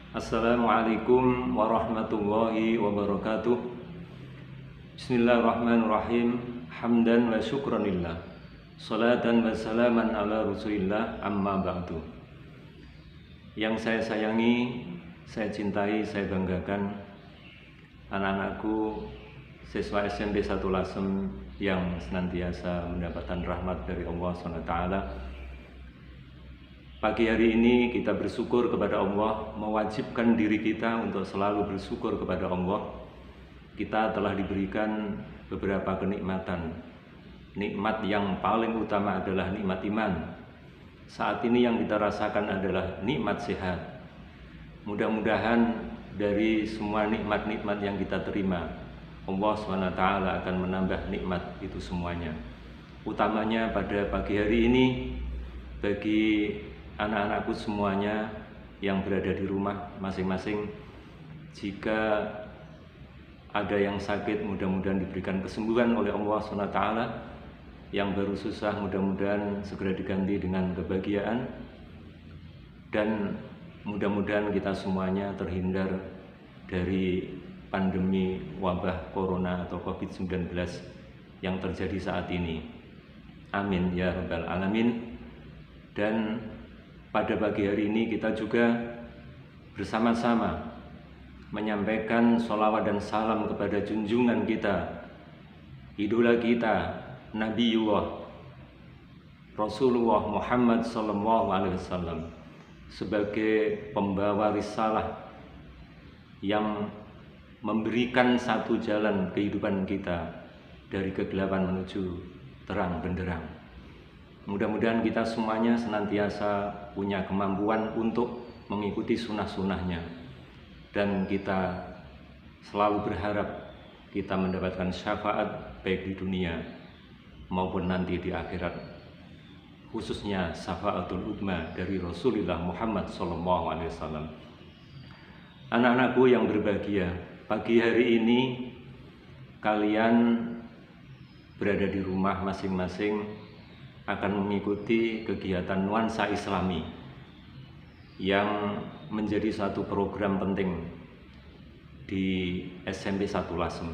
Assalamualaikum warahmatullahi wabarakatuh. Bismillahirrahmanirrahim. Hamdan wa syukranillah. Salatan wa salaman ala rasulillah, amma ba'du. Yang saya sayangi, saya cintai, saya banggakan anak-anakku siswa SMP 1 Lasem yang senantiasa mendapatkan rahmat dari Allah SWT. Pagi hari ini kita bersyukur kepada Allah, mewajibkan diri kita untuk selalu bersyukur kepada Allah. Kita telah diberikan beberapa kenikmatan. Nikmat yang paling utama adalah nikmat iman. Saat ini yang kita rasakan adalah nikmat sehat. Mudah-mudahan dari semua nikmat-nikmat yang kita terima, Allah SWT akan menambah nikmat itu semuanya. Utamanya pada pagi hari ini, bagi anak-anakku semuanya yang berada di rumah masing-masing, jika ada yang sakit mudah-mudahan diberikan kesembuhan oleh Allah SWT. Yang baru susah mudah-mudahan segera diganti dengan kebahagiaan, dan mudah-mudahan kita semuanya terhindar dari pandemi wabah corona atau COVID-19 yang terjadi saat ini. Amin ya rabbal alamin. Dan pada pagi hari ini kita juga bersama-sama menyampaikan sholawat dan salam kepada junjungan kita, idola kita, Nabiullah Rasulullah Muhammad SAW, sebagai pembawa risalah yang memberikan satu jalan kehidupan kita dari kegelapan menuju terang benderang. Mudah-mudahan kita semuanya senantiasa punya kemampuan untuk mengikuti sunnah-sunnahnya, dan kita selalu berharap kita mendapatkan syafaat baik di dunia maupun nanti di akhirat, khususnya syafaatul udma dari Rasulullah Muhammad SAW. Anak-anakku yang berbahagia, pagi hari ini kalian berada di rumah masing-masing akan mengikuti kegiatan nuansa Islami yang menjadi satu program penting di SMP 1 Lasem.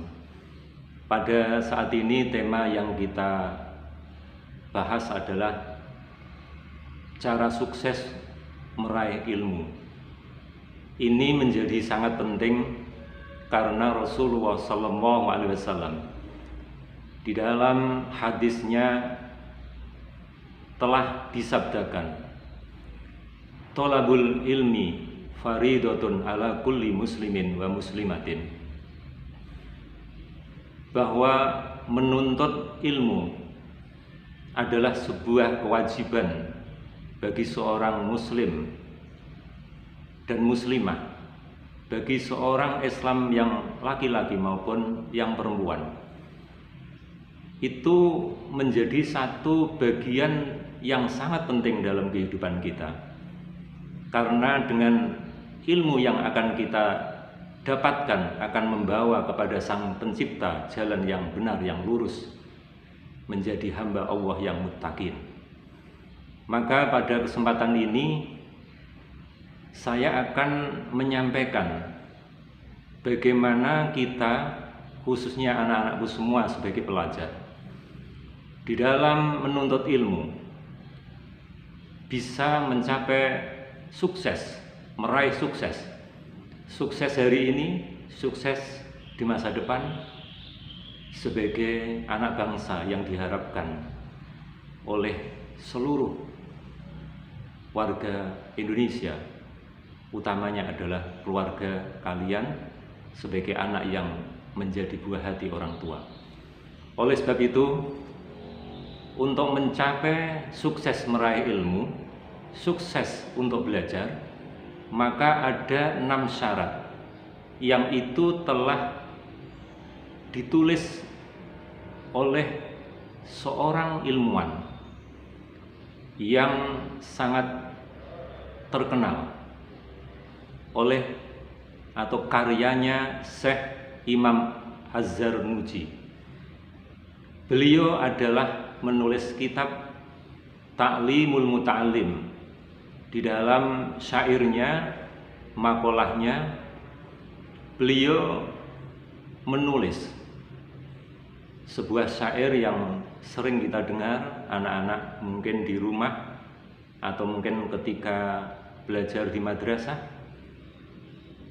Pada saat ini tema yang kita bahas adalah cara sukses meraih ilmu. Ini menjadi sangat penting karena Rasulullah SAW di dalam hadisnya telah disabdakan, "Thalabul ilmi faridatun ala kulli muslimin wa muslimatin," bahwa menuntut ilmu adalah sebuah kewajiban bagi seorang muslim dan muslimah, bagi seorang Islam yang laki-laki maupun yang perempuan. Itu menjadi satu bagian yang sangat penting dalam kehidupan kita, karena dengan ilmu yang akan kita dapatkan akan membawa kepada Sang Pencipta jalan yang benar, yang lurus, menjadi hamba Allah yang muttaqin. Maka pada kesempatan ini saya akan menyampaikan bagaimana kita, khususnya anak-anakku semua sebagai pelajar, di dalam menuntut ilmu bisa mencapai sukses, meraih sukses. Sukses hari ini, sukses di masa depan sebagai anak bangsa yang diharapkan oleh seluruh warga Indonesia, utamanya adalah keluarga kalian sebagai anak yang menjadi buah hati orang tua. Oleh sebab itu, untuk mencapai sukses meraih ilmu, sukses untuk belajar, maka ada 6 syarat yang itu telah ditulis oleh seorang ilmuwan yang sangat terkenal oleh atau karyanya Syekh Imam Az-Zarnuji. Beliau adalah menulis kitab Ta'limul Muta'allim. Di dalam syairnya makolahnya beliau menulis sebuah syair yang sering kita dengar anak-anak mungkin di rumah atau mungkin ketika belajar di madrasah,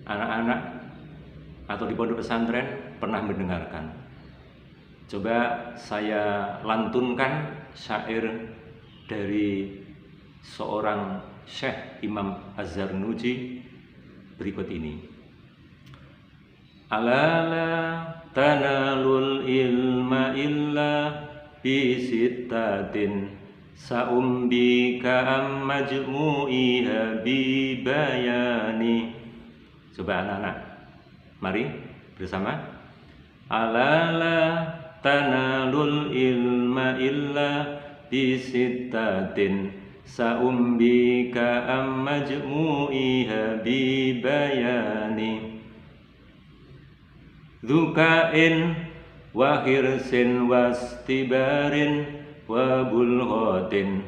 anak-anak atau di pondok pesantren pernah mendengarkan. Coba saya lantunkan syair dari seorang Syekh Imam Az-Zarnuji berikut ini. Alala tanalul ilma illa bisittatin sa'umbika am majmu'iha bibayani. Coba anak-anak, mari bersama. Alala tanalul ilma illa bisittatin sa'umbika am majmu'iha bibayani. Dzuka'in wa hirsin wastibarin wa bulghatin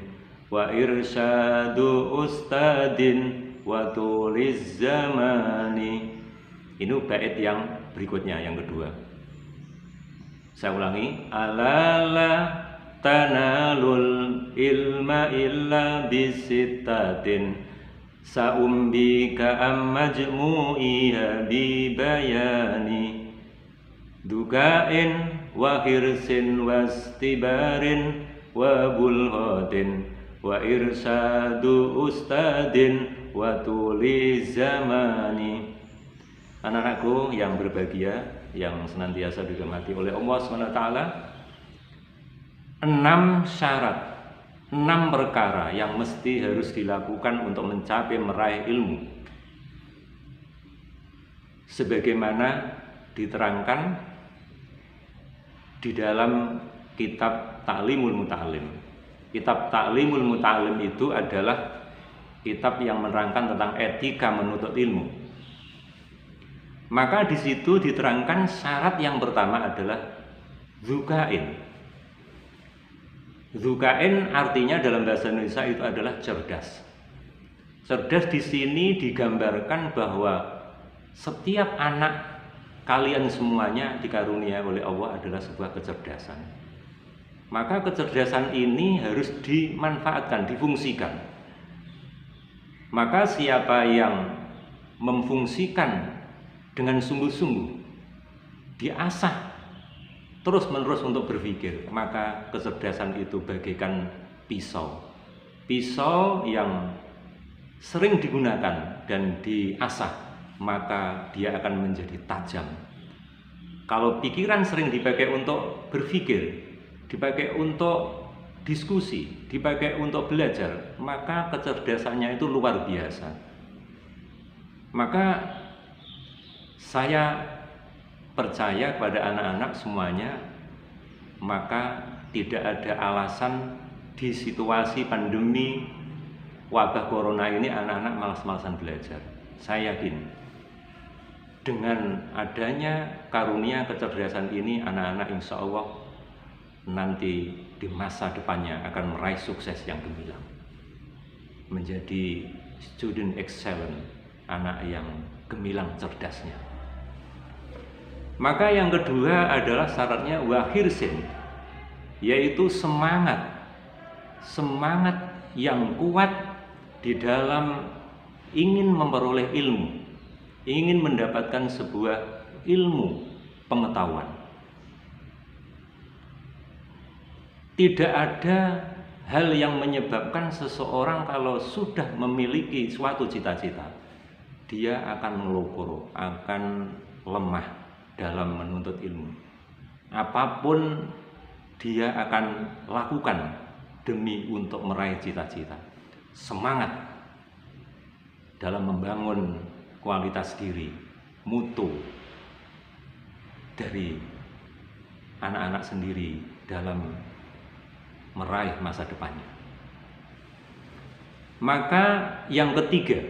wa irsyadu ustadin wa tuliz zamani. Ini bait yang berikutnya, yang kedua. Saya ulangi. Alala tanalul ilma illa bisittatin sa'umbika am majmu'iha bibayani. Dukain wa hirsin wastibarin wa bulghatin wa irsadu ustadin wa tuli zamani. Anak-anakku yang berbahagia, yang senantiasa dirahmati oleh Allah SWT, 6 syarat, 6 perkara yang mesti harus dilakukan untuk mencapai meraih ilmu, sebagaimana diterangkan di dalam kitab Ta'limul Muta'allim. Kitab Ta'limul Muta'allim itu adalah kitab yang menerangkan tentang etika menuntut ilmu. Maka di situ diterangkan syarat yang pertama adalah dzukain. Dzukain artinya dalam bahasa Indonesia itu adalah cerdas. Cerdas di sini digambarkan bahwa setiap anak kalian semuanya dikarunia oleh Allah adalah sebuah kecerdasan. Maka kecerdasan ini harus dimanfaatkan, difungsikan. Maka siapa yang memfungsikan dengan sungguh-sungguh, diasah terus-menerus untuk berpikir, maka kecerdasan itu bagaikan pisau. Pisau yang sering digunakan dan diasah, maka dia akan menjadi tajam. Kalau pikiran sering dipakai untuk berpikir, dipakai untuk diskusi, dipakai untuk belajar, maka kecerdasannya itu luar biasa. Maka saya percaya kepada anak-anak semuanya, maka tidak ada alasan di situasi pandemi wabah corona ini anak-anak malas-malasan belajar. Saya yakin dengan adanya karunia kecerdasan ini, anak-anak insya Allah nanti di masa depannya akan meraih sukses yang gemilang, menjadi student excellent, anak yang gemilang cerdasnya. Maka yang kedua adalah syaratnya wahirsin, yaitu semangat yang kuat di dalam ingin memperoleh ilmu, ingin mendapatkan sebuah ilmu pengetahuan. Tidak ada hal yang menyebabkan seseorang kalau sudah memiliki suatu cita-cita, dia akan melopor, akan lemah dalam menuntut ilmu. Apapun dia akan lakukan demi untuk meraih cita-cita. Semangat dalam membangun kualitas diri, mutu dari anak-anak sendiri dalam meraih masa depannya. Maka yang ketiga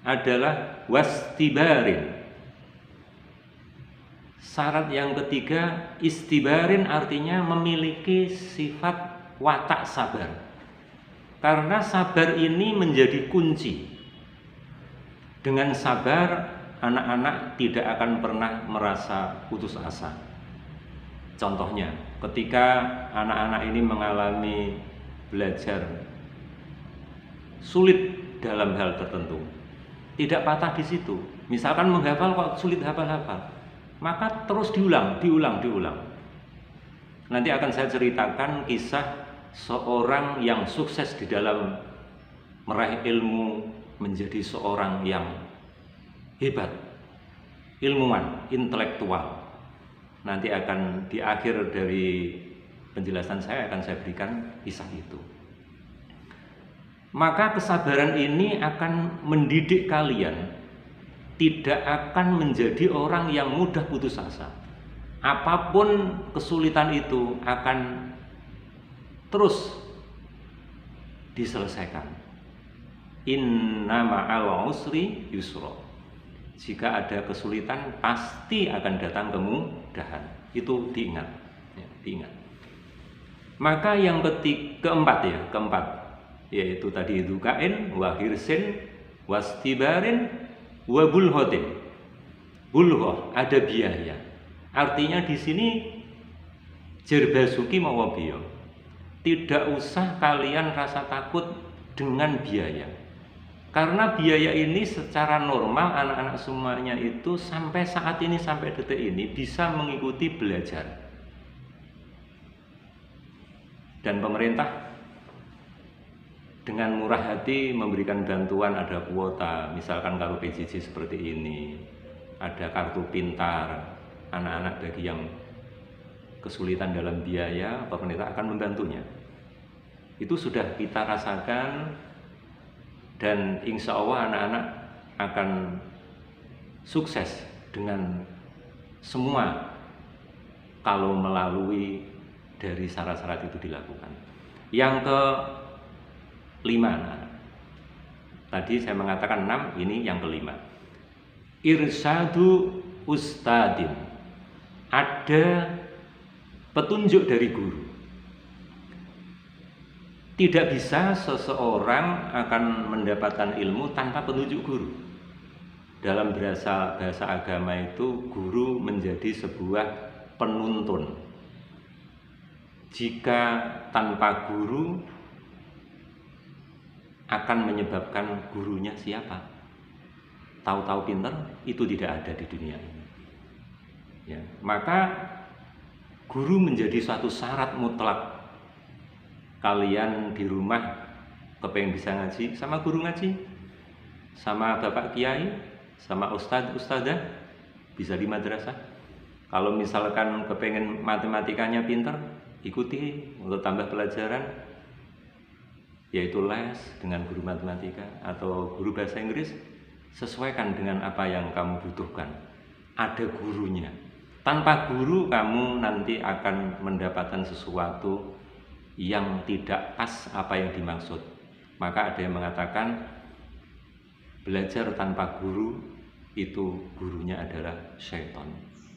adalah wastibarin. Syarat yang ketiga, istibarin artinya memiliki sifat watak sabar. Karena sabar ini menjadi kunci. Dengan sabar, anak-anak tidak akan pernah merasa putus asa. Contohnya, ketika anak-anak ini mengalami belajar sulit dalam hal tertentu, tidak patah di situ. Misalkan menghafal kok sulit hafal-hafal, maka terus diulang. Nanti akan saya ceritakan kisah seorang yang sukses di dalam meraih ilmu, menjadi seorang yang hebat, ilmuwan, intelektual. Nanti akan di akhir dari penjelasan saya akan saya berikan kisah itu. Maka kesabaran ini akan mendidik kalian tidak akan menjadi orang yang mudah putus asa. Apapun kesulitan itu akan terus diselesaikan. Inna ma'al usri yusra. Jika ada kesulitan pasti akan datang kemudahan. Itu diingat, ya, diingat. Maka yang keempat, yaitu tadi dukain, wahirsin, wastibarin, wabulhotin. Bulhoh ada biaya. Artinya di sini jerbasuki mawabiyo. Tidak usah kalian rasa takut dengan biaya. Karena biaya ini secara normal anak-anak semuanya itu sampai saat ini, sampai detik ini bisa mengikuti belajar. Dan pemerintah dengan murah hati memberikan bantuan, ada kuota. Misalkan kalau PJJ seperti ini, ada kartu pintar. Anak-anak bagi yang kesulitan dalam biaya, pemerintah akan membantunya. Itu sudah kita rasakan. Dan insya Allah anak-anak akan sukses dengan semua kalau melalui dari syarat-syarat itu dilakukan. Yang kelima, tadi saya mengatakan 6, ini yang kelima. Irsyadu ustadin, ada petunjuk dari guru. Tidak bisa seseorang akan mendapatkan ilmu tanpa petunjuk guru. Dalam bahasa agama itu guru menjadi sebuah penuntun. Jika tanpa guru akan menyebabkan gurunya siapa? Tahu-tahu pinter itu tidak ada di dunia ini. Ya, maka guru menjadi suatu syarat mutlak. Kalian di rumah kepengen bisa ngaji, sama guru ngaji, sama bapak kiai, sama ustadzah, bisa di madrasah. Kalau misalkan kepengen matematikanya pinter, ikuti untuk tambah pelajaran, yaitu les dengan guru matematika atau guru bahasa Inggris. Sesuaikan dengan apa yang kamu butuhkan. Ada gurunya. Tanpa guru kamu nanti akan mendapatkan sesuatu yang tidak pas apa yang dimaksud. Maka ada yang mengatakan belajar tanpa guru itu gurunya adalah syaitan.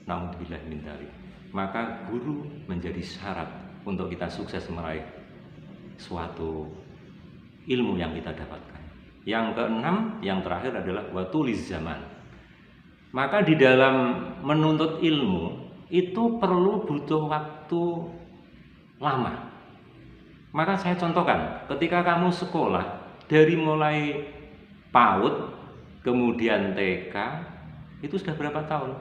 Naudzubillah min dzalik. Maka guru menjadi syarat untuk kita sukses meraih suatu ilmu yang kita dapatkan. Yang keenam, yang terakhir adalah watuliz zaman. Maka di dalam menuntut ilmu itu perlu butuh waktu lama. Maka saya contohkan, ketika kamu sekolah dari mulai PAUD, kemudian TK, itu sudah berapa tahun?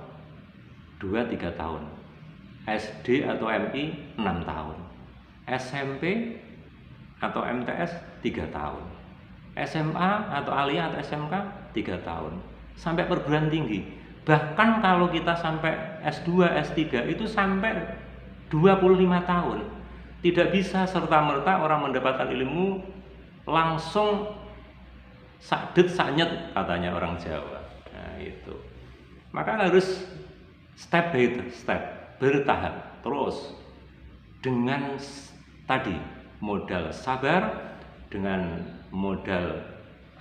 2-3 tahun. SD atau MI 6 tahun. SMP atau MTS 3 tahun. SMA atau Aliyah atau SMK 3 tahun. Sampai perguruan tinggi. Bahkan kalau kita sampai S2, S3 itu sampai 25 tahun. Tidak bisa serta-merta orang mendapatkan ilmu langsung sakdet sanyet, katanya orang Jawa. Nah, itu. Maka harus step by step, bertahap, terus dengan tadi modal sabar, dengan modal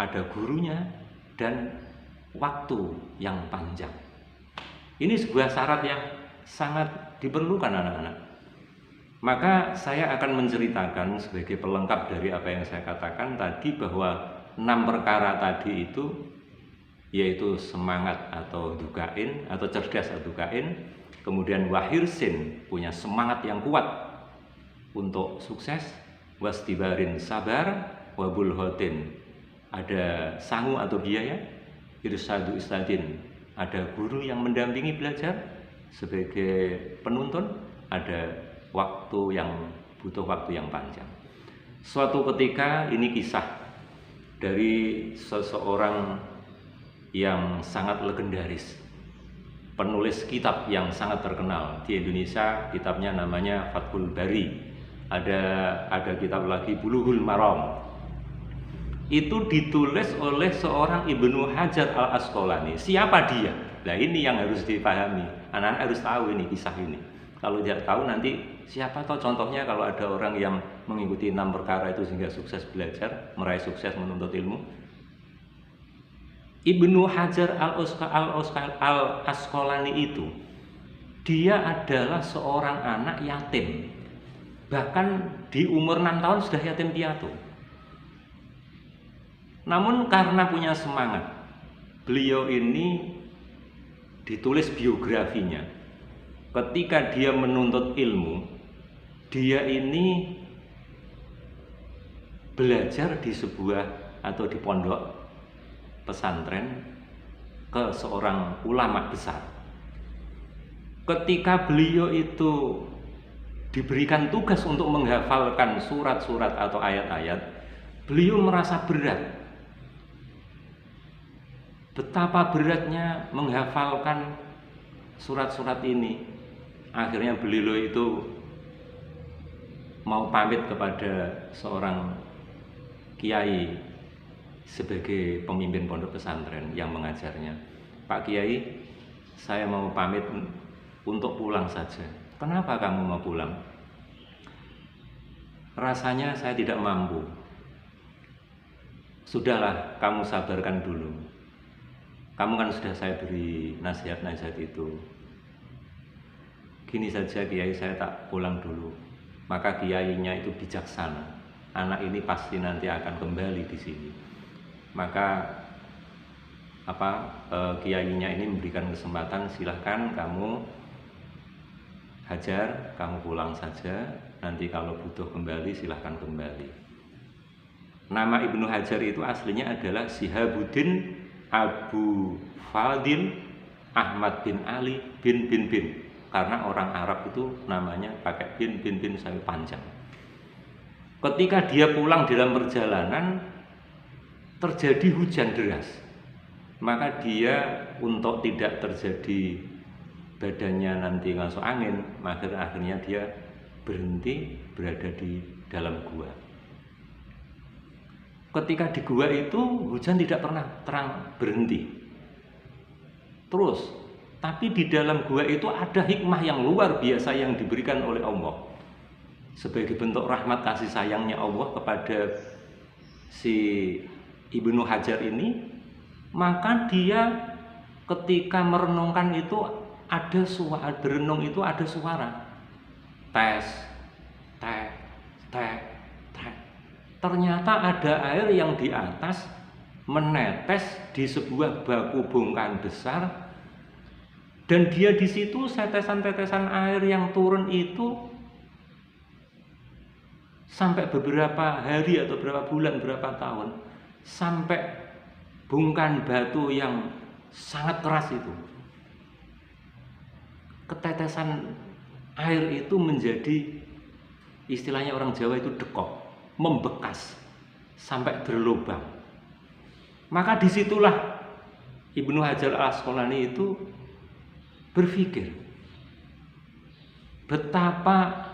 ada gurunya dan waktu yang panjang. Ini sebuah syarat yang sangat diperlukan anak-anak. Maka saya akan menceritakan sebagai pelengkap dari apa yang saya katakan tadi, bahwa 6 perkara tadi itu yaitu semangat atau dukain atau cerdas atau dukain. Kemudian wahirsin, punya semangat yang kuat untuk sukses. Wastibarin, sabar. Wabulhotin, ada sangu atau biaya. Irsadu istadin, ada guru yang mendampingi belajar sebagai penuntun. Ada waktu yang butuh waktu yang panjang. Suatu ketika, ini kisah dari seseorang yang sangat legendaris, penulis kitab yang sangat terkenal di Indonesia. Kitabnya namanya Fathul Bari. Ada kitab lagi Bulughul Maram. Itu ditulis oleh seorang Ibnu Hajar al-Asqalani. Siapa dia? Nah, ini yang harus dipahami. Anak-anak harus tahu ini kisah ini. Kalau tidak tahu nanti siapa tahu contohnya kalau ada orang yang mengikuti 6 perkara itu sehingga sukses belajar, meraih sukses menuntut ilmu. Ibnu Hajar al-Asqalani itu, dia adalah seorang anak yatim. Bahkan di umur 6 tahun sudah yatim piatu. Namun karena punya semangat, beliau ini ditulis biografinya. Ketika dia menuntut ilmu, dia ini belajar di sebuah atau di pondok pesantren ke seorang ulama besar. Ketika beliau itu diberikan tugas untuk menghafalkan surat-surat atau ayat-ayat, beliau merasa berat. Betapa beratnya menghafalkan surat-surat ini. Akhirnya beliau itu mau pamit kepada seorang kiai sebagai pemimpin pondok pesantren yang mengajarnya. Pak Kiai, saya mau pamit untuk pulang saja. Kenapa kamu mau pulang? Rasanya saya tidak mampu. Sudahlah, kamu sabarkan dulu. Kamu kan sudah saya beri nasihat-nasihat itu. Gini saja Kiai, saya tak pulang dulu. Maka kiainya itu bijaksana. Anak ini pasti nanti akan kembali di sini. Maka kiainya ini memberikan kesempatan, silahkan kamu Hajar, kamu pulang saja. Nanti kalau butuh kembali silahkan kembali. Nama Ibnu Hajar itu aslinya adalah Sihabuddin Abu Fadil Ahmad bin Ali bin. Karena orang Arab itu namanya pakai bin sampai panjang. Ketika dia pulang dalam perjalanan, terjadi hujan deras. Maka dia untuk tidak terjadi badannya nanti masuk angin, maka akhirnya dia berhenti berada di dalam gua. Ketika di gua itu hujan tidak pernah terang berhenti. Terus, tapi di dalam gua itu ada hikmah yang luar biasa yang diberikan oleh Allah. Sebagai bentuk rahmat kasih sayangnya Allah kepada si Ibnu Hajar ini, maka dia ketika merenungkan itu ada suara, berenung itu ada suara. Tes, tek, tek. Ternyata ada air yang di atas menetes di sebuah baku bongkahan besar, dan dia di situ tetesan-tetesan air yang turun itu sampai beberapa hari atau beberapa bulan, berapa tahun, sampai bongkahan batu yang sangat keras itu, ketetesan air itu menjadi, istilahnya orang Jawa itu dekok, membekas sampai berlubang. Maka disitulah Ibnu Hajar al-Asqalani itu berpikir betapa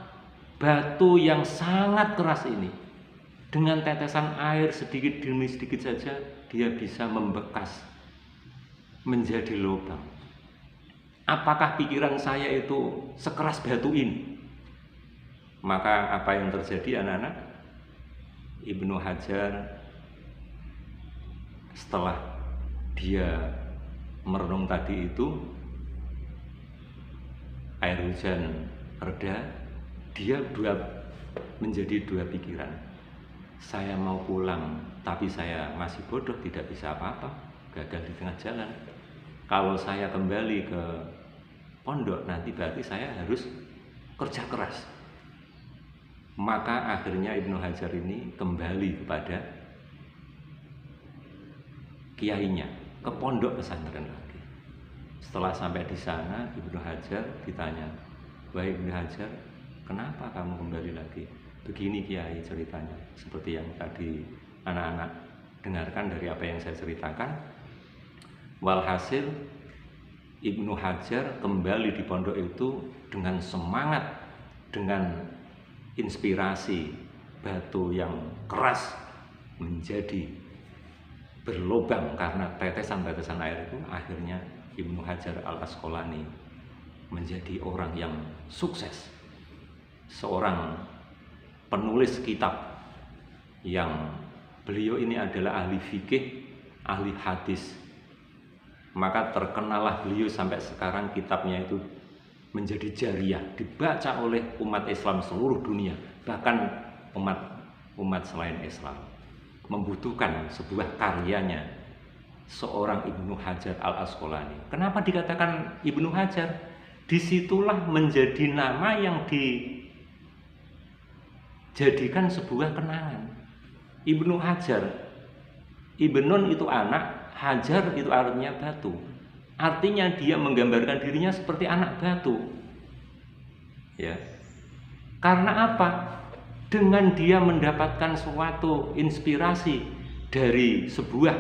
batu yang sangat keras ini dengan tetesan air sedikit demi sedikit saja dia bisa membekas menjadi lubang. Apakah pikiran saya itu sekeras batu ini? Maka apa yang terjadi anak-anak? Ibnu Hajar setelah dia merenung tadi itu, air hujan reda, dia menjadi dua pikiran. Saya mau pulang, tapi saya masih bodoh, tidak bisa apa-apa. gagal di tengah jalan. Kalau saya kembali ke pondok nanti berarti saya harus kerja keras. Maka akhirnya Ibnu Hajar ini kembali kepada kiainya, ke pondok pesantren lagi. Setelah sampai di sana, Ibnu Hajar ditanya, "Wahai Ibnu Hajar, kenapa kamu kembali lagi?" "Begini kiai ceritanya," seperti yang tadi anak-anak dengarkan dari apa yang saya ceritakan. Walhasil Ibnu Hajar kembali di pondok itu dengan semangat, dengan inspirasi. Batu yang keras menjadi berlubang karena tetesan-tetesan air itu. Akhirnya Ibnu Hajar Al-Asqalani menjadi orang yang sukses, seorang penulis kitab yang beliau ini adalah ahli fikih, ahli hadis. Maka terkenalah beliau sampai sekarang, kitabnya itu menjadi jariah, dibaca oleh umat Islam seluruh dunia, bahkan umat selain Islam membutuhkan sebuah karyanya seorang Ibnu Hajar Al-Asqalani. Kenapa dikatakan Ibnu Hajar? Disitulah menjadi nama yang dijadikan sebuah kenangan. Ibnu Hajar, Ibnun itu anak, Hajar itu artinya batu. Artinya dia menggambarkan dirinya seperti anak batu. Ya. Karena apa? Dengan dia mendapatkan suatu inspirasi dari sebuah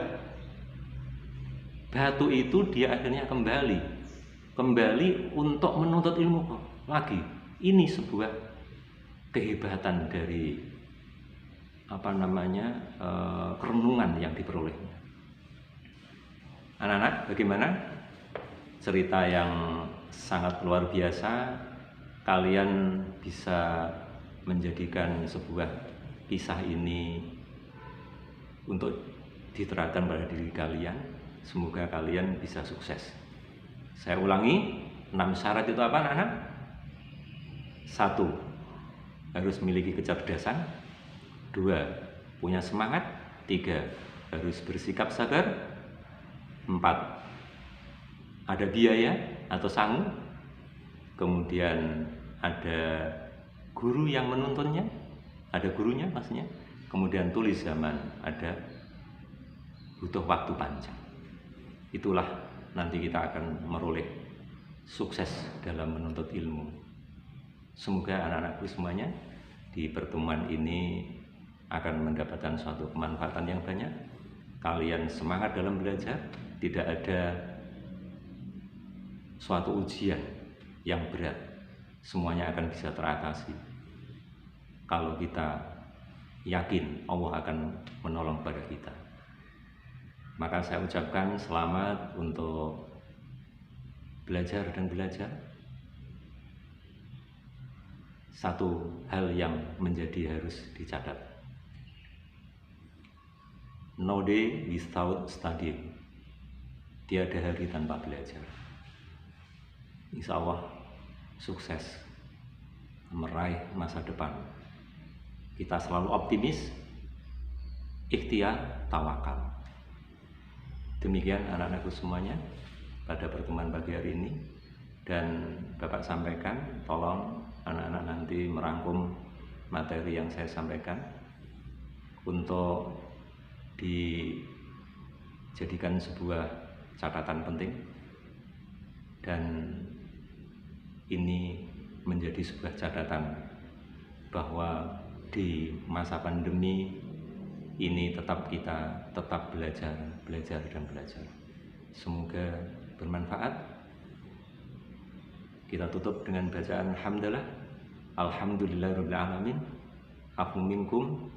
batu itu, dia akhirnya kembali untuk menuntut ilmu lagi. Ini sebuah kehebatan dari kerenungan yang diperolehnya. Anak-anak, bagaimana? Cerita yang sangat luar biasa. Kalian bisa menjadikan sebuah kisah ini untuk diterapkan pada diri kalian. Semoga kalian bisa sukses. Saya ulangi, 6 syarat itu apa, anak-anak? 1. Harus memiliki kecerdasan. 2. Punya semangat. 3. Harus bersikap sabar. 4. Ada biaya atau sangu. Kemudian ada guru yang menuntunnya, ada gurunya maksudnya. Kemudian tulis zaman, ada butuh waktu panjang. Itulah nanti kita akan meroleh sukses dalam menuntut ilmu. Semoga anak-anakku semuanya di pertemuan ini akan mendapatkan suatu kemanfaatan yang banyak. Kalian semangat dalam belajar. Tidak ada suatu ujian yang berat, semuanya akan bisa teratasi kalau kita yakin Allah akan menolong pada kita. Maka saya ucapkan selamat untuk belajar dan belajar. Satu hal yang menjadi harus dicatat: no day without studying. Tiada hari tanpa belajar. Insya Allah sukses meraih masa depan. Kita selalu optimis, ikhtiar, tawakal. Demikian anak-anakku semuanya pada pertemuan pagi hari ini. Dan Bapak sampaikan, tolong anak-anak nanti merangkum materi yang saya sampaikan untuk dijadikan sebuah catatan penting, dan ini menjadi sebuah catatan bahwa di masa pandemi ini kita tetap belajar dan belajar. Semoga bermanfaat. Kita tutup dengan bacaan hamdalah. Alhamdulillahirabbil alamin. Afu minkum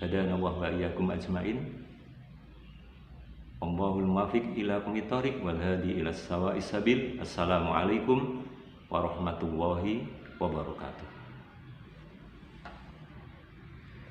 hadana wa iyyakum ajmain. Allahul muwaffiq ila aqwamit thoriq wal hadi ila sawa'is sabil. Assalamualaikum warahmatullahi wabarakatuh.